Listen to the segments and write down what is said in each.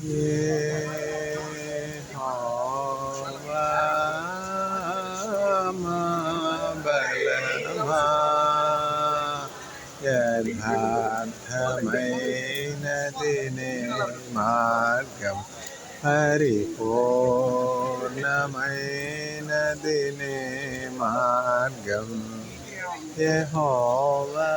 యెహోవా మా బలమా యథార్థమైనది నీ మార్గం పరిపూర్ణమైనది నీ మార్గం యెహోవా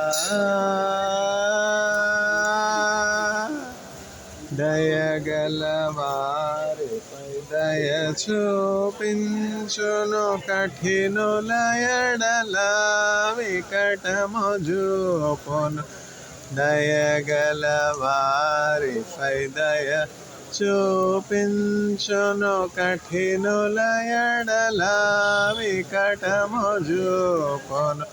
దయగలవారిపై దయ చూపించును కఠినుల ఎడల వికటము చూపును దయగలవారిపై దయ చూపించును కఠినుల ఎడల వికటము చూపును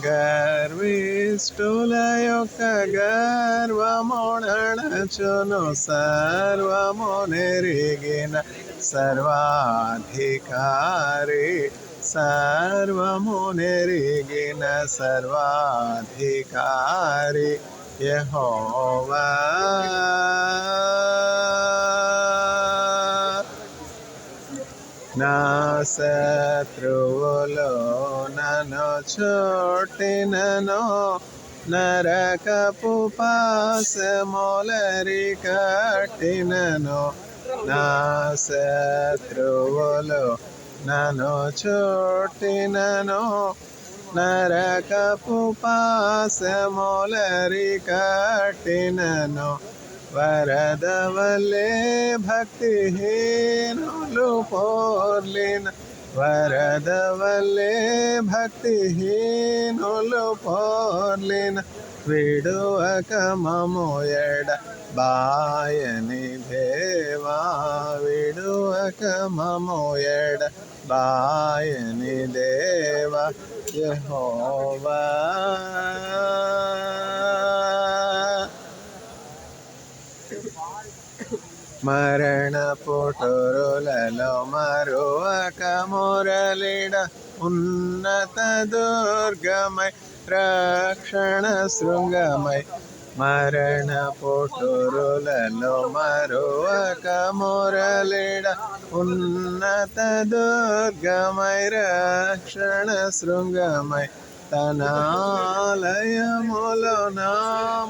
గర్విష్ఠుల యొక్క గర్వముణచును సర్వము నెరిగిన సర్వాధికారి సర్వము నెరిగిన సర్వాధికారి యెహోవా నా శత్రువులో నన్ను చోటినను నరకపు పాశములరి కట్టినను నా శత్రువులో నన్ను చోటినను నరకపు పాశములరి కట్టినను వరద వలె భక్తిహీనులు పోర్లిన వరద వలె భక్తిహీనులు పోర్లిన విడువక మము ఎడ బాయని దేవా విడువక మము ఎడ బాయని దేవా యెహోవా మరణ పుటరులలో మరువక మురళిడ ఉన్నత దుర్గమై రక్షణ శృంగమై మరణ పుటరులలో మరువక మురళిడ ఉన్నత దుర్గమై రక్షణ శృంగమై తన ఆలయములో నా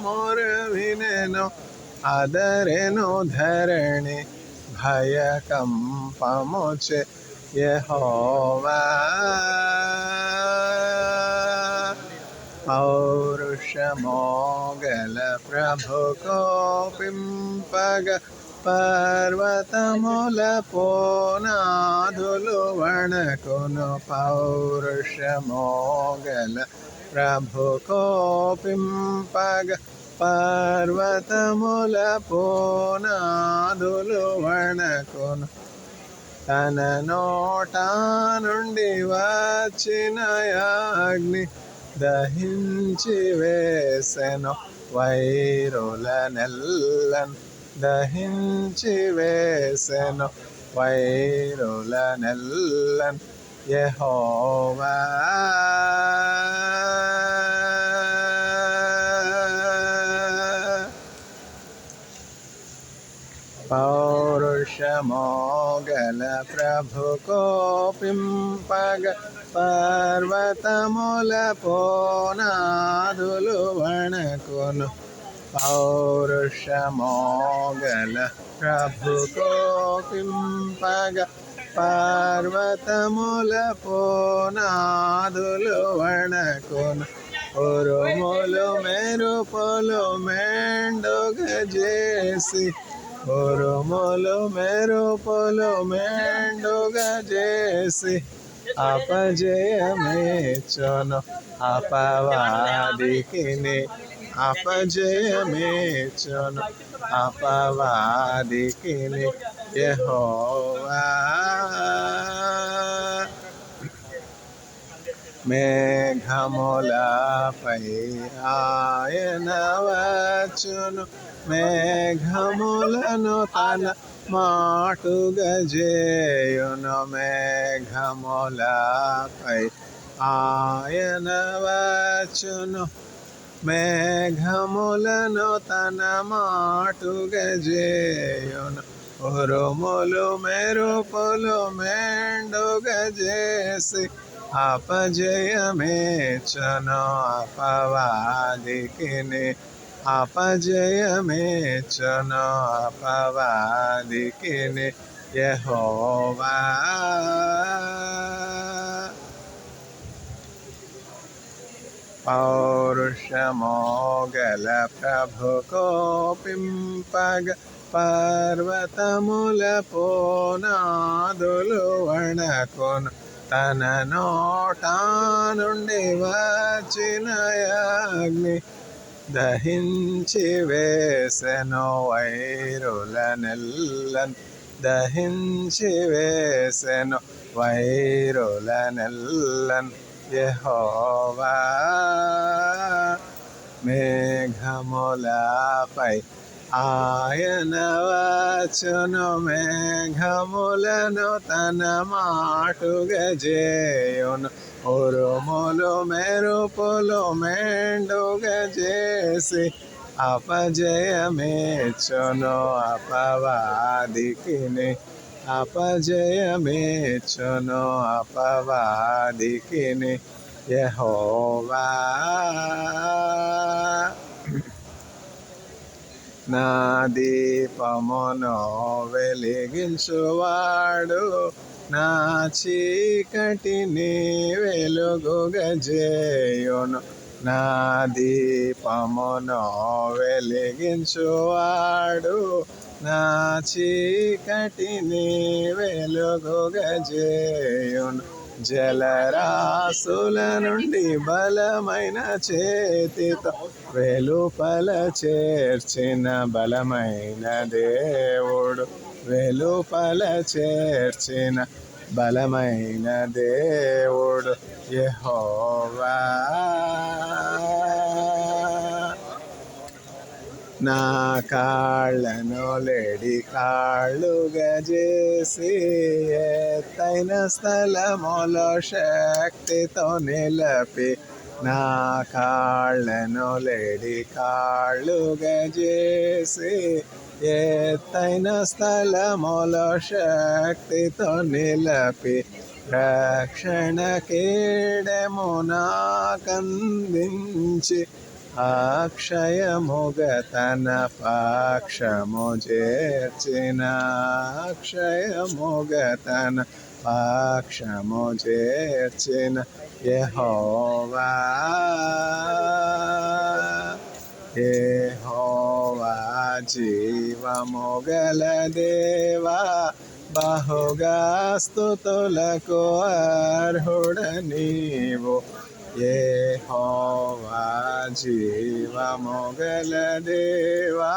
మొర వినెను ఆదరెను ధరణి భయకంపముచే యెహోవా పౌరుషమోగల ప్రభు కోపింపగ పర్వతముల పోనాదులు వణకును పౌరుషమోగల ప్రభు కోపింపగ పర్వతముల పోనాదులు వణకును తన నోట నుండి వచ్చిన అగ్ని దహించి వేసెను వైరుల నెల్లన్ దహించి వేసెను వైరుల నెల్లన్ యెహోవా పౌరుషమోగల ప్రభు కోపింపగ పర్వతముల పోనాదులు వణకును పౌరుషమోగల ప్రభు కోపింపగ పర్వతముల పోనాదులు వణకును ఉరుములు మెరుపులు మెండుగా చేసి ఉరుములు మెరుపులు మెండుగా చేసి అపజయమేచును అపవాదికిని అపజయమేచును అపవాదికిని యెహోవా మేఘములపై ఆయన వచ్చును మేఘములను తన మాటుగా చేయును మేఘములపై ఆయన వచ్చును మేఘములను తన మాటుగా చేయును ఉరుములు మెరుపులు మెండుగా చేసి అపజయమేచ్చను అపవాదికిని, అపజయమేచ్చను అపవాదికిని యెహోవా. పౌరుషమోగల ప్రభు కోపింపగ పర్వతముల పోనాదులు వణకును, తన నోటా నుండి వచ్చిన అగ్ని దహించి వేసెను వైరులనెల్లన్, దహించి వేసెను వైరులనెల్లన్ యెహోవా. మేఘములపై ఆయన వచ్చును, మేఘములను తన మాటుగా చేయును, ఉరుములు మెరుపులు మెండుగా చేసి అపజయమేచ్చను అపవాదికిని, అపజయమేచ్చను అపవాదికిని యెహోవా. నా దీపమును వెలిగించువాడు నా చీకటిని వెలుగుగా చేయును, నా దీపమును వెలిగించువాడు నా చీకటిని వెలుగుగా చేయును. జలరాశుల నుండి బలమైన చేతితో వెలుపల చేర్చిన బలమైన దేవుడు, వెలుపల చేర్చిన బలమైన దేవుడు యెహోవా. నా కాళ్ళను లేడి కాళ్ళుగా చేసి ఎత్తైన స్థలములో శక్తితో నిలపి, నా కాళ్ళను లేడి కాళ్ళుగా చేసి ఎత్తైన స్థలములో శక్తితో నిలపి, రక్షణ కేడెము నాకందించి అక్షయముగ తన పక్షము చేర్చిన, అక్షయముగ తన పక్షము చేర్చిన యెహోవా. యెహోవా జీవముగల దేవా, బహుగా స్తుతులకు అర్హుడ నీవు. యెహోవా జీవముగల దేవా,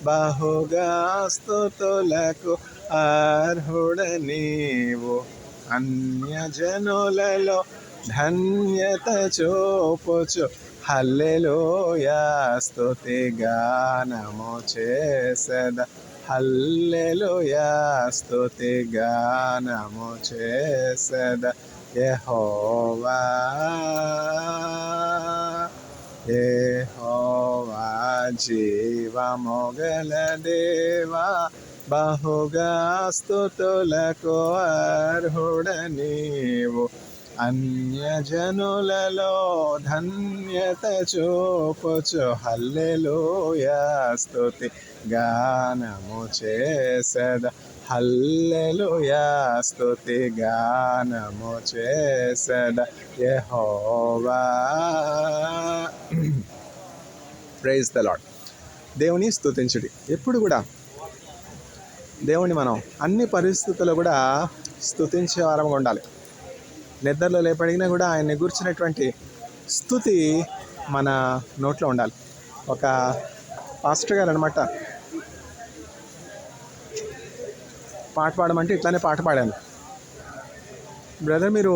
బహుగా స్తుతులకు అర్హుడ నీవు. అన్యజనులలో ధన్యత చూపుచు హల్లెలూయా స్తుతి గానము చేసెద, హల్లెలూయా స్తుతి గానము చేసెద యెహోవా. యెహోవా జీవముగల దేవా, బహుగా స్తుతులకు అర్హుడ నీవు. అన్యజనులలో ధన్యత చూపుచు హల్లెలూయా స్తుతి గానము చేసెద, హల్లెలూయా స్తుతి గానము చేసెద యెహోవా. Praise the Lord. దేవుని స్తుతించుడి. ఎప్పుడు కూడా దేవుని మనం అన్ని పరిస్థితుల్లో కూడా స్తుతించే వారంగా ఉండాలి. నిద్రలో లేపడిగినా కూడా ఆయన్ని గురించినటువంటి స్తుతి మన నోట్లో ఉండాలి. ఒక పాస్టర్ గారు అనమాట పాట పాడమంటే ఇట్లానే పాట పాడాను. బ్రదర్, మీరు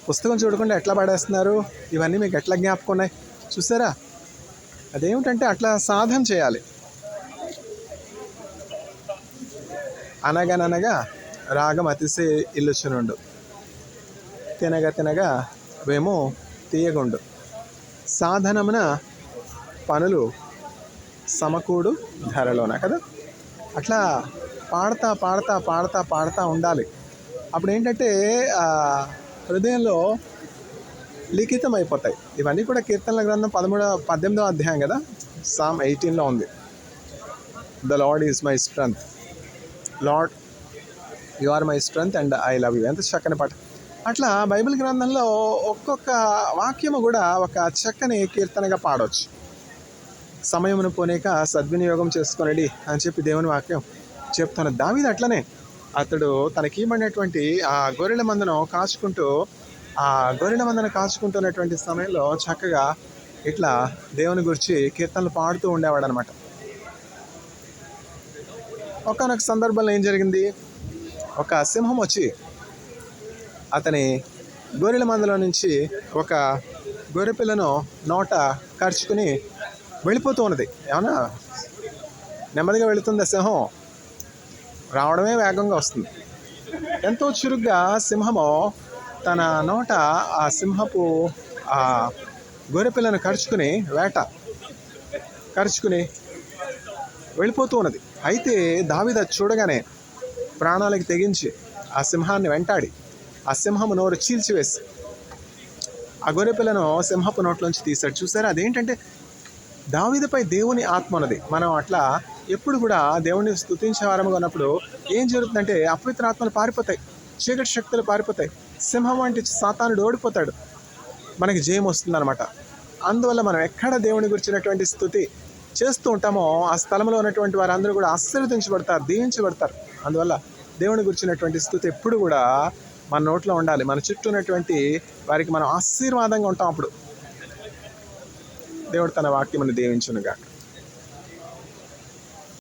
పుస్తకం చూడకుండా ఎట్లా పాడేస్తున్నారు, ఇవన్నీ మీకు ఎట్లా జ్ఞాపకం ఉన్నాయి చూసారా? అదేమిటంటే అట్లా సాధన చేయాలి. అనగననగా రాగం అతిశే ఇల్లుచునుండు, తినగా తినగా వేమో తీయగుండు, సాధనమున పనులు సమకూడు ధరలోన కదా. అట్లా పాడతా పాడతా పాడతా పాడతా ఉండాలి. అప్పుడు ఏంటంటే హృదయంలో లిఖితం అయిపోతాయి. ఇవన్నీ కూడా కీర్తనల గ్రంథం 18వ అధ్యాయం కదా, సామ్ 18లో ఉంది. The lord is my strength, lord you are my strength and I love you. ఎంత చక్కని పాట. అట్లా బైబిల్ గ్రంథంలో ఒక్కొక్క వాక్యము కూడా ఒక చక్కని కీర్తనగా పాడవచ్చు. సమయమును పోనీక సద్వినియోగం చేసుకొనడి అని చెప్పి దేవుని వాక్యం చెప్తున్నది. దావీదు అట్లనే అతడు తనకిమ్మడినటువంటి ఆ గొర్రెల మందను కాచుకుంటున్నటువంటి సమయంలో చక్కగా ఇట్లా దేవుని గురించి కీర్తనలు పాడుతూ ఉండేవాడు అనమాట. ఒకానొక సందర్భంలో ఏం జరిగింది, ఒక సింహం వచ్చి అతని గొర్రెల మందలో నుంచి ఒక గొర్రె పిల్లను నోట కరుచుకుని వెళ్ళిపోతూ ఉన్నది. ఏమన్నా నెమ్మదిగా వెళుతుంది సింహం, రావడమే వేగంగా వస్తుంది. ఎంతో చురుగ్గా సింహము తన నోట ఆ సింహపు ఆ గొర్రె పిల్లను కరుచుకుని వెళ్ళిపోతూ ఉన్నది. అయితే దావీదు చూడగానే ప్రాణాలకు తెగించి ఆ సింహాన్ని వెంటాడి ఆ సింహము నోరు చీల్చివేసి ఆ గొర్రె పిల్లను సింహపు నోట్లోంచి తీశాడు. చూసారా, అదేంటంటే దావీదుపై దేవుని ఆత్మ ఉన్నది. మనం అట్లా ఎప్పుడు కూడా దేవుని స్తుతించే వారముగా ఉన్నప్పుడు ఏం జరుగుతుందంటే అపవిత్ర ఆత్మలు పారిపోతాయి, చీకటి శక్తులు పారిపోతాయి, సింహం వంటి సాతానుడు ఓడిపోతాడు, మనకి జయం వస్తుందన్నమాట. అందువల్ల మనం ఎక్కడ దేవుని గురించినటువంటి స్తుతి చేస్తూ ఉంటామో ఆ స్థలంలో ఉన్నటువంటి వారందరూ కూడా ఆశీర్వదించబడతారు, దీవించబడతారు. అందువల్ల దేవుని గురించినటువంటి స్తుతి ఎప్పుడు కూడా మన నోట్లో ఉండాలి. మన చుట్టూ ఉన్నటువంటి వారికి మనం ఆశీర్వాదంగా ఉంటాం. అప్పుడు దేవుడు తన వాక్యమును దీవించునుగాక.